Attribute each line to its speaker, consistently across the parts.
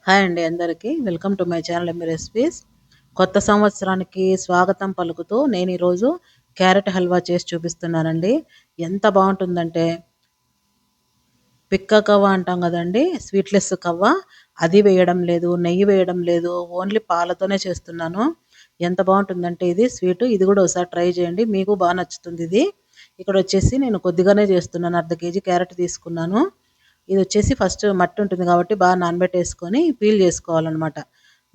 Speaker 1: Hi అండి అందరికీ welcome to my channel MB recipes. కొత్త సంవత్సరానికి స్వాగతం పలుకుతూ నేను ఈరోజు క్యారెట్ హల్వా చేసి చూపిస్తున్నానండి. ఎంత బాగుంటుందంటే పిక్క కవ్వ అంటాం కదండి, స్వీట్లెస్ కవ్వ. అది వేయడం లేదు, నెయ్యి వేయడం లేదు, ఓన్లీ పాలతోనే చేస్తున్నాను. ఎంత బాగుంటుందంటే ఇది స్వీట్. ఇది కూడా ఒకసారి ట్రై చేయండి, మీకు బాగా నచ్చుతుంది ఇది. ఇక్కడ వచ్చేసి నేను కొద్దిగానే చేస్తున్నాను, అర్ధ కేజీ క్యారెట్ తీసుకున్నాను. ఇది వచ్చేసి ఫస్ట్ మట్టి ఉంటుంది కాబట్టి బాగా నానబెట్టేసుకొని పీల్ చేసుకోవాలన్నమాట.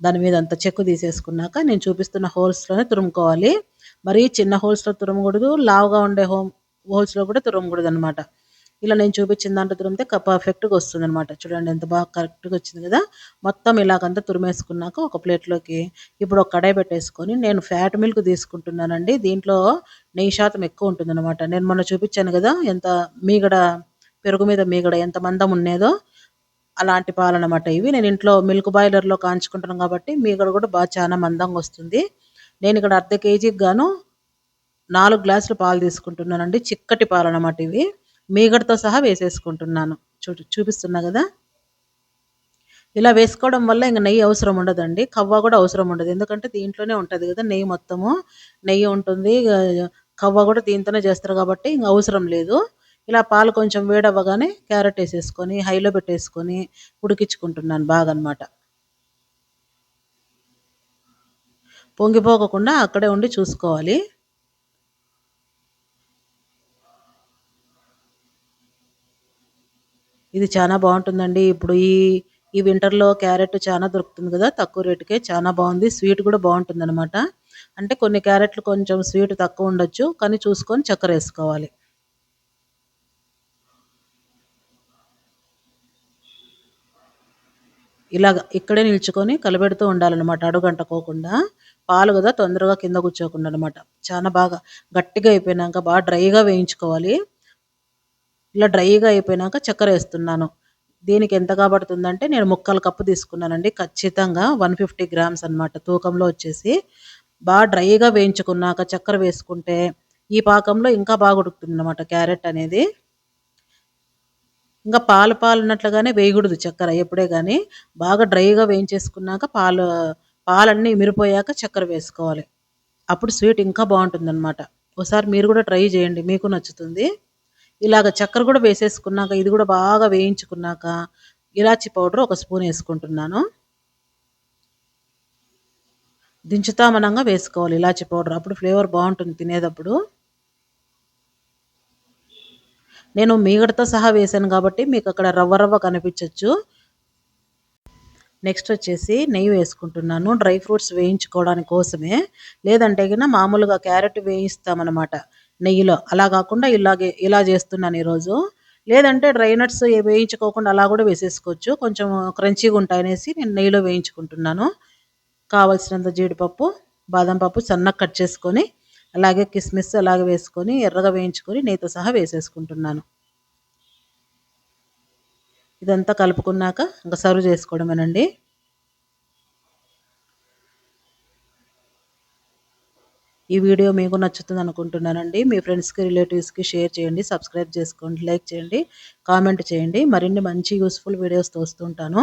Speaker 1: దాని మీద అంత చెక్కు తీసేసుకున్నాక నేను చూపిస్తున్న హోల్స్లోనే తురుముకోవాలి. మరీ చిన్న హోల్స్లో తురమకూడదు, లావుగా ఉండే హోల్స్లో కూడా తురమకూడదు అనమాట. ఇలా నేను చూపించిన దాంట్లో తురిమితే పర్ఫెక్ట్గా వస్తుంది అనమాట. చూడండి ఎంత బాగా కరెక్ట్గా వచ్చింది కదా. మొత్తం ఇలాగంతా తురిమేసుకున్నాక ఒక ప్లేట్లోకి ఇప్పుడు ఒక కడాయి పెట్టేసుకొని నేను ఫ్యాట్ మిల్క్ తీసుకుంటున్నానండి. దీంట్లో నెయ్యి శాతం ఎక్కువ ఉంటుంది అనమాట. నేను మొన్న చూపించాను కదా ఎంత మీగడ, పెరుగు మీద మీగడ ఎంత మందం ఉండేదో అలాంటి పాలనమాట ఇవి. నేను ఇంట్లో మిల్క్ బాయిలర్లో కాంచుకుంటాను కాబట్టి మీగడ కూడా బాగా చాలా మందంగా వస్తుంది. నేను ఇక్కడ అర్ధ కేజీకి గాను 4 గ్లాసులు పాలు తీసుకుంటున్నానండి. చిక్కటి పాలు అనమాట ఇవి. మీగడతో సహా వేసేసుకుంటున్నాను. చూపిస్తున్నా కదా. ఇలా వేసుకోవడం వల్ల ఇంక నెయ్యి అవసరం ఉండదండి, కవ్వ కూడా అవసరం ఉండదు. ఎందుకంటే దీంట్లోనే ఉంటుంది కదా నెయ్యి, మొత్తము నెయ్యి ఉంటుంది. కవ్వ కూడా దీంతోనే చేస్తారు కాబట్టి ఇంక అవసరం లేదు. ఇలా పాలు కొంచెం వేడవ్వగానే క్యారెట్ వేసేసుకొని హైలో పెట్టేసుకొని ఉడికించుకుంటున్నాను బాగా అనమాట. పొంగిపోకుండా అక్కడే ఉండి చూసుకోవాలి. ఇది చాలా బాగుంటుందండి. ఇప్పుడు ఈ ఈ వింటర్లో క్యారెట్ చాలా దొరుకుతుంది కదా, తక్కువ రేటుకే చాలా బాగుంది. స్వీట్ కూడా బాగుంటుంది అనమాట. అంటే కొన్ని క్యారెట్లు కొంచెం స్వీట్ తక్కువ ఉండొచ్చు, కానీ చూసుకొని చక్కెర వేసుకోవాలి. ఇలాగ ఇక్కడే నిల్చుకొని కలబెడుతూ ఉండాలన్నమాట, అడుగంటకోకుండా. పాలు కదా తొందరగా కింద కూర్చోకుండా అనమాట. చాలా బాగా గట్టిగా అయిపోయినాక బాగా డ్రైగా వేయించుకోవాలి. ఇలా డ్రైగా అయిపోయినాక చక్కెర వేస్తున్నాను. దీనికి ఎంతగా పడుతుందంటే నేను ముక్కాలు కప్పు తీసుకున్నానండి, ఖచ్చితంగా 150 గ్రామ్స్ అనమాట తూకంలో వచ్చేసి. బాగా డ్రైగా వేయించుకున్నాక చక్కెర వేసుకుంటే ఈ పాకంలో ఇంకా బాగా ఉడుకుతుంది అనమాట క్యారెట్ అనేది. ఇంకా పాలు పాలు ఉన్నట్లుగానే వేయకూడదు చక్కెర ఎప్పుడే కానీ. బాగా డ్రైగా వేయించేసుకున్నాక పాలన్నీ ఇమిరిపోయాక చక్కెర వేసుకోవాలి. అప్పుడు స్వీట్ ఇంకా బాగుంటుందన్నమాట. ఒకసారి మీరు కూడా ట్రై చేయండి, మీకు నచ్చుతుంది. ఇలాగ చక్కెర కూడా వేసేసుకున్నాక ఇది కూడా బాగా వేయించుకున్నాక ఇలాచి పౌడర్ ఒక స్పూన్ వేసుకుంటున్నాను. దించుతామనంగా వేసుకోవాలి ఇలాచి పౌడర్, అప్పుడు ఫ్లేవర్ బాగుంటుంది తినేటప్పుడు. నేను మీగడతో సహా వేసాను కాబట్టి మీకు అక్కడ రవ్వ రవ్వ కనిపించవచ్చు. నెక్స్ట్ వచ్చేసి నెయ్యి వేసుకుంటున్నాను, డ్రై ఫ్రూట్స్ వేయించుకోవడానికి కోసమే. లేదంటే కన్నా మామూలుగా క్యారెట్ వేయిస్తామన్నమాట నెయ్యిలో, అలా కాకుండా ఇలా చేస్తున్నాను ఈరోజు. లేదంటే డ్రై నట్స్ వేయించుకోకుండా అలా కూడా వేసేసుకోవచ్చు, కొంచెం క్రంచీగా ఉంటాయనేసి నేను నెయ్యిలో వేయించుకుంటున్నాను. కావలసినంత జీడిపప్పు, బాదం పప్పు సన్నగా కట్ చేసుకొని, అలాగే కిస్మిస్ అలాగే వేసుకొని ఎర్రగా వేయించుకొని నెయ్యితో సహా వేసేసుకుంటున్నాను. ఇదంతా కలుపుకున్నాక ఇంకా సర్వ్ చేసుకోవడమేనండి. ఈ వీడియో మీకు నచ్చుతుంది అనుకుంటున్నానండి. మీ ఫ్రెండ్స్కి, రిలేటివ్స్కి షేర్ చేయండి, సబ్స్క్రైబ్ చేసుకోండి, లైక్ చేయండి, కామెంట్ చేయండి. మరిన్ని మంచి యూస్ఫుల్ వీడియోస్ తోస్తుంటాను.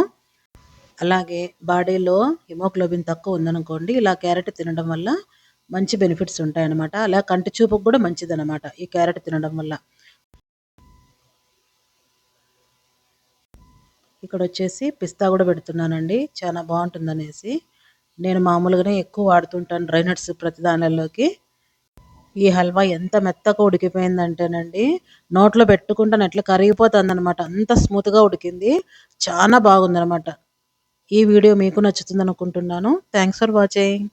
Speaker 1: అలాగే బాడీలో హిమోగ్లోబిన్ తక్కువ ఉందనుకోండి, ఇలా క్యారెట్ తినడం వల్ల మంచి బెనిఫిట్స్ ఉంటాయన్నమాట. అలా కంటి చూపుకు కూడా మంచిదన్నమాట ఈ క్యారెట్ తినడం వల్ల. ఇక్కడ వచ్చేసి పిస్తా కూడా పెడుతున్నానండి, చాలా బాగుంటుందనేసి. నేను మామూలుగానే ఎక్కువ వాడుతుంటాను డ్రై నట్స్ ప్రతి దానిలోకి. ఈ హల్వా ఎంత మెత్తగా ఉడికిపోయిందంటేనండి, నోట్లో పెట్టుకుంటాను ఎట్లా కరిగిపోతుంది అనమాట, అంత స్మూత్గా ఉడికింది. చాలా బాగుందనమాట. ఈ వీడియో మీకు నచ్చుతుంది అనుకుంటున్నాను. Thanks for watching.